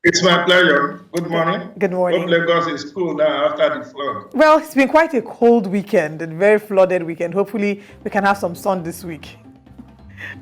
It's my pleasure. Good morning. Good Hope morning. Lagos is cool now after the flood. Well, it's been quite a cold weekend, a very flooded weekend. Hopefully, we can have some sun this week.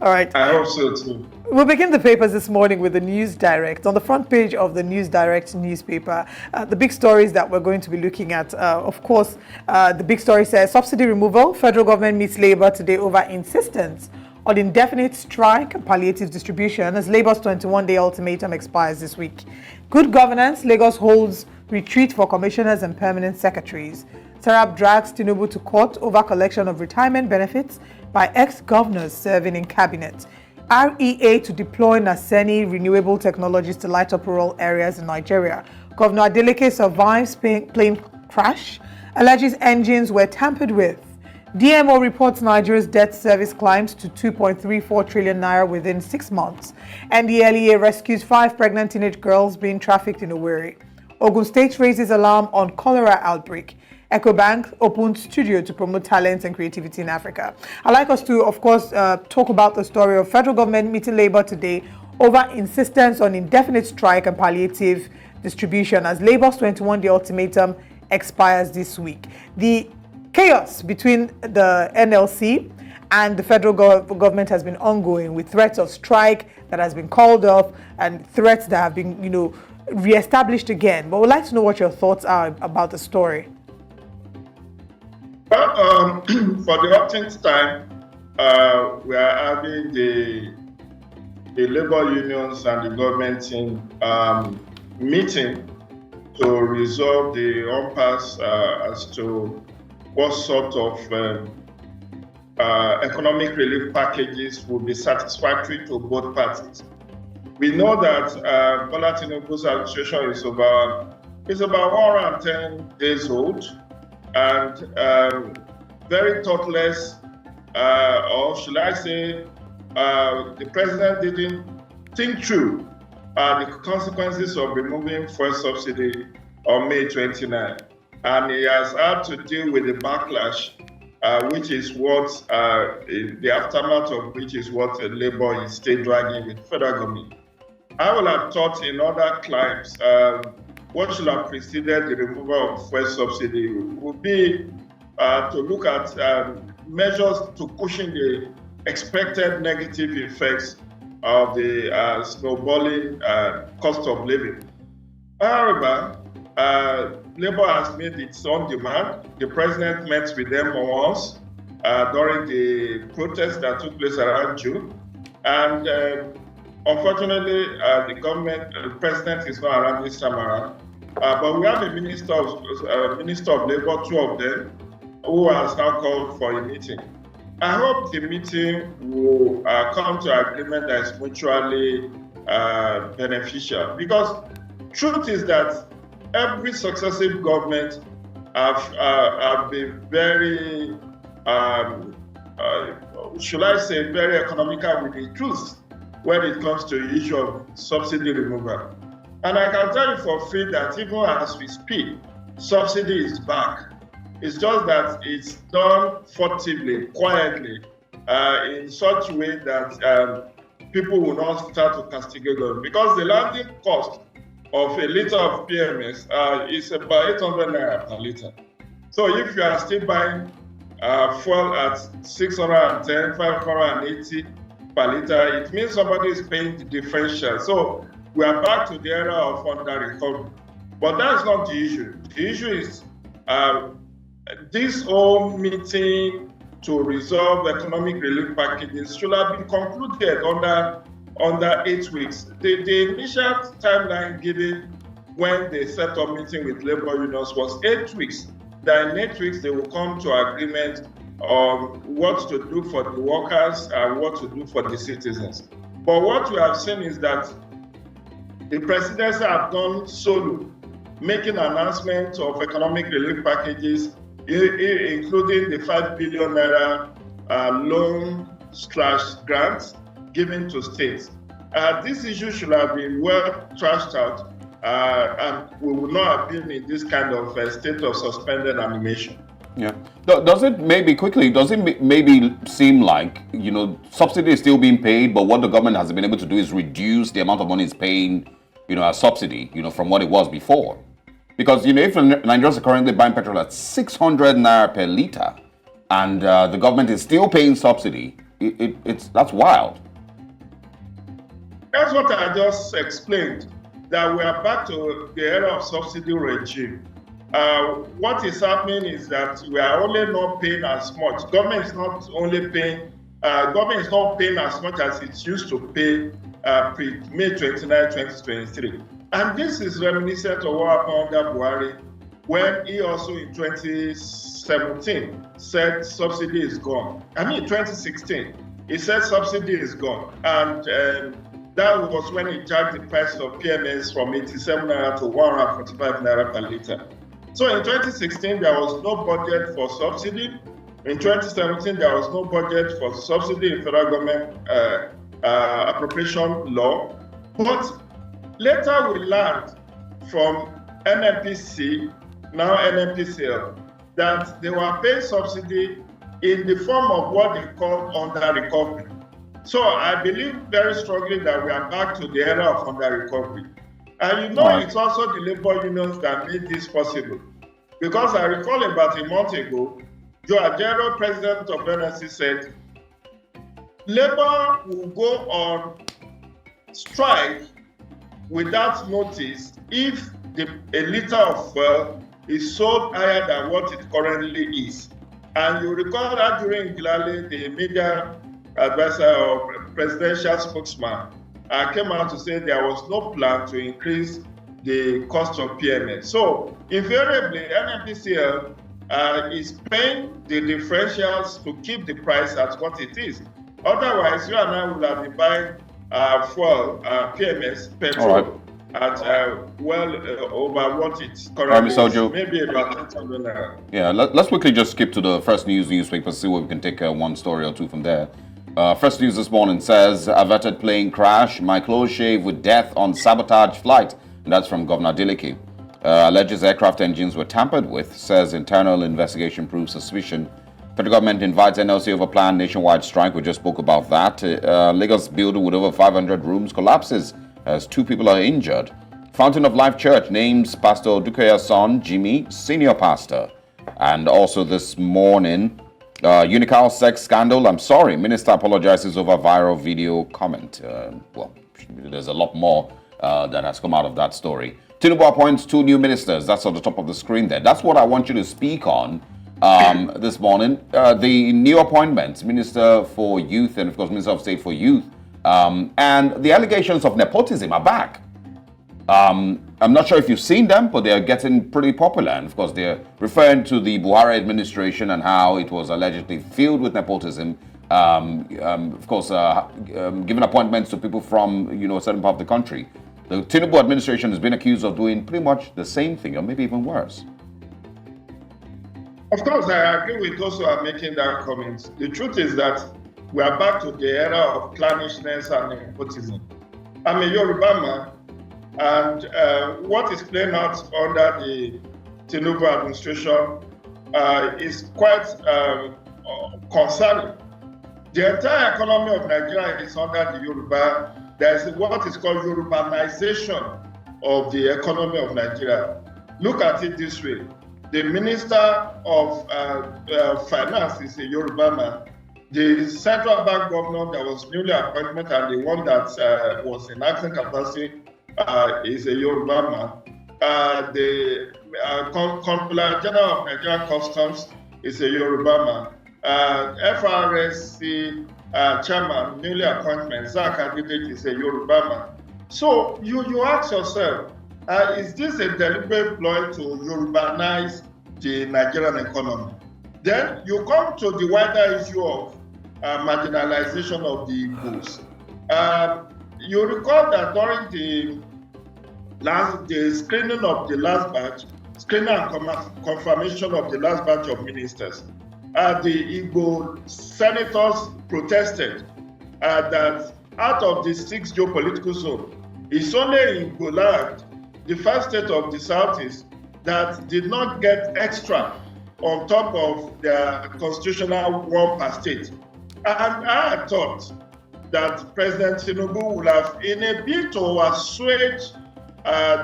All right. I hope so too. We'll begin the papers this morning with the News Direct. On the front page of the News Direct newspaper, the big stories that we're going to be looking at, of course, the big story says subsidy removal. Federal government meets Labour today over insistence on indefinite strike and palliative distribution as Labour's 21-day ultimatum expires this week. Good governance, Lagos holds retreat for commissioners and permanent secretaries. Sarab drags Tinubu to court over collection of retirement benefits by ex-governors serving in cabinet. REA to deploy Naseni renewable technologies to light up rural areas in Nigeria. Governor Adeleke survives plane crash, alleges engines were tampered with. DMO reports Nigeria's debt service climbed to 2.34 trillion naira within 6 months. And the LEA rescues 5 pregnant teenage girls being trafficked in Owerri. Ogun State raises alarm on cholera outbreak. EcoBank opened studio to promote talent and creativity in Africa. I'd like us to, of course, talk about the story of federal government meeting Labour today over insistence on indefinite strike and palliative distribution as Labour's 21-day ultimatum expires this week. The chaos between the NLC and the federal government has been ongoing, with threats of strike that has been called off and threats that have been, re-established again. But we'd like to know what your thoughts are about the story. Well, for the uptake time, we are having the labor unions and the government team meeting to resolve the impasse as to what sort of economic relief packages will be satisfactory to both parties. We know that Bola Tinubu's administration is about 110 days old and very thoughtless, or should I say, the president didn't think through the consequences of removing fuel subsidy on May 29. And he has had to deal with the backlash, which is what the aftermath of which is what Labour is still dragging with federal government. I would have thought in other climes, what should have preceded the removal of fuel subsidy would be to look at measures to cushion the expected negative effects of the snowballing cost of living. However, Labour has made its own demand. The president met with them once during the protests that took place around June. And unfortunately, the president is not around this time around. But we have a minister of Labour, 2 of them, who has now called for a meeting. I hope the meeting will come to an agreement that is mutually beneficial. Because truth is that every successive government have been very, should I say, very economical with the truth when it comes to the issue of subsidy removal. And I can tell you for free that even as we speak, subsidy is back. It's just that it's done furtively, quietly, in such a way that people will not start to castigate them. Because the landing cost of a liter of PMS is about 800 naira per liter. So if you are still buying fuel at 610, 580 per liter, it means somebody is paying the differential. So we are back to the era of under recovery. But that's not the issue. The issue is this whole meeting to resolve economic relief packages should have been concluded under 8 weeks. The initial timeline given when they set up meeting with labor unions was 8 weeks. That in 8 weeks they will come to agreement on what to do for the workers and what to do for the citizens. But what we have seen is that the presidency have gone solo, making announcements of economic relief packages, including the 5 billion naira loan/grants given to states. This issue should have been well trashed out, and we would not have been in this kind of state of suspended animation. Yeah. Does it maybe seem like, subsidy is still being paid, but what the government has been able to do is reduce the amount of money it's paying a subsidy, from what it was before. Because, if Nigerians are currently buying petrol at 600 naira per litre, and the government is still paying subsidy, that's wild. That's what I just explained, that we are back to the era of subsidy regime. What is happening is that we are only not paying as much. Government is not paying as much as it used to pay pre-May 29, 2023. And this is reminiscent of what happened under Buhari, when he also in 2017 said subsidy is gone. 2016, he said subsidy is gone. And that was when he jacked the price of PMS from 87 naira to 145 naira per litre. So in 2016, there was no budget for subsidy. In 2017, there was no budget for subsidy in federal government appropriation law. But later we learned from NNPC, now NNPCL, that they were paying subsidy in the form of what they call under recovery. So I believe very strongly that we are back to the era of under recovery. And it's also the labor unions that made this possible. Because I recall about a month ago, Joe Ajero, president of NSC, said, labor will go on strike without notice if a litre of fuel is sold higher than what it currently is. And you recall that during Gilale, the media advisor or presidential spokesman came out to say there was no plan to increase the cost of PMS. So invariably, NNPCL is paying the differentials to keep the price at what it is. Otherwise, you and I will have been buying fuel, PMS, petrol at over what it's currently is, maybe about 800 naira. Yeah, let's quickly just skip to the first newspaper, see what we can take one story or two from there. First news this morning says, averted plane crash, my clothes shave with death on Sabotaged flight. And that's from Gov Adeleke. Alleges aircraft engines were tampered with, says internal investigation proves suspicion. Federal government invites NLC over planned nationwide strike. We just spoke about that. Lagos building with over 500 rooms collapses as 2 people are injured. Fountain of Life Church names Pastor Dukoya's son, Jimmy, senior pastor. And also this morning, Unical sex scandal. I'm sorry, minister apologizes over viral video comment. There's a lot more that has come out of that story. Tinubu appoints 2 new ministers. That's on the top of the screen there. That's what I want you to speak on this morning. The new appointments, Minister for Youth and, of course, Minister of State for Youth. And the allegations of nepotism are back. I'm not sure if you've seen them, but they're getting pretty popular. And, of course, they're referring to the Buhari administration and how it was allegedly filled with nepotism. Of course, giving appointments to people from, a certain part of the country. The Tinubu administration has been accused of doing pretty much the same thing, or maybe even worse. Of course, I agree with those who are making that comment. The truth is that we are back to the era of clannishness and nepotism. I'm a Yoruba man, and what is playing out under the Tinubu administration is quite concerning. The entire economy of Nigeria is under the Yoruba. There is what is called Yorubanization of the economy of Nigeria. Look at it this way. The Minister of Finance is a Yoruba man. The central bank governor that was newly appointed and the one that was in acting capacity is a Yoruba man. The Controller General of Nigerian Customs is a Yoruba man. FRSC chairman, newly appointed, Zach Adibet, is a Yoruba man. So you ask yourself, is this a deliberate ploy to Yorubanize the Nigerian economy? Then you come to the wider issue of marginalization of the Igbos. You recall that during the screening of the last batch, screening and confirmation of the last batch of ministers, the Igbo senators protested that out of the 6 geopolitical zones, it's only in Igbo land, the first state of the Southeast, that did not get extra on top of the constitutional 1 per state. And I thought that President Tinubu would have, in a bid to assuage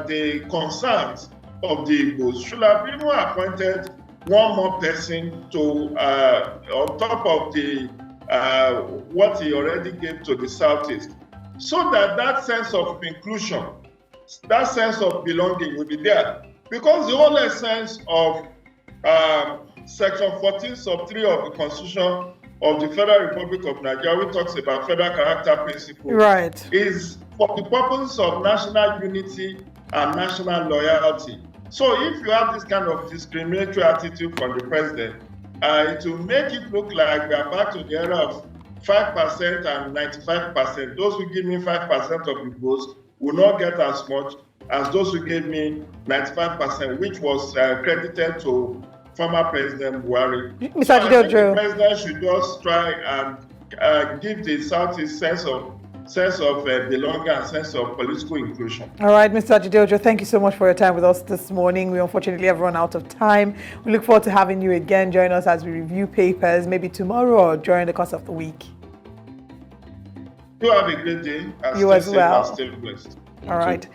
the concerns of the Igbos, should have even appointed one more person to on top of the what he already gave to the Southeast, so that that sense of inclusion, that sense of belonging will be there. Because the whole essence of Section 14 sub 3 of the Constitution of the Federal Republic of Nigeria, which talks about federal character principle, right, is for the purpose of national unity and national loyalty. So if you have this kind of discriminatory attitude from the president, it will make it look like we are back to the era of 5% and 95%. Those who give me 5% of the votes will not get as much as those who gave me 95%, which was credited to former President Buhari. Mr. So I think Jide, the president should just try and give the Southeast sense of belonging and sense of political inclusion. All right, Mr. Jide, thank you so much for your time with us this morning. We unfortunately have run out of time. We look forward to having you again. Join us as we review papers, maybe tomorrow or during the course of the week. You have a great day. You as well. Stay blessed. All right.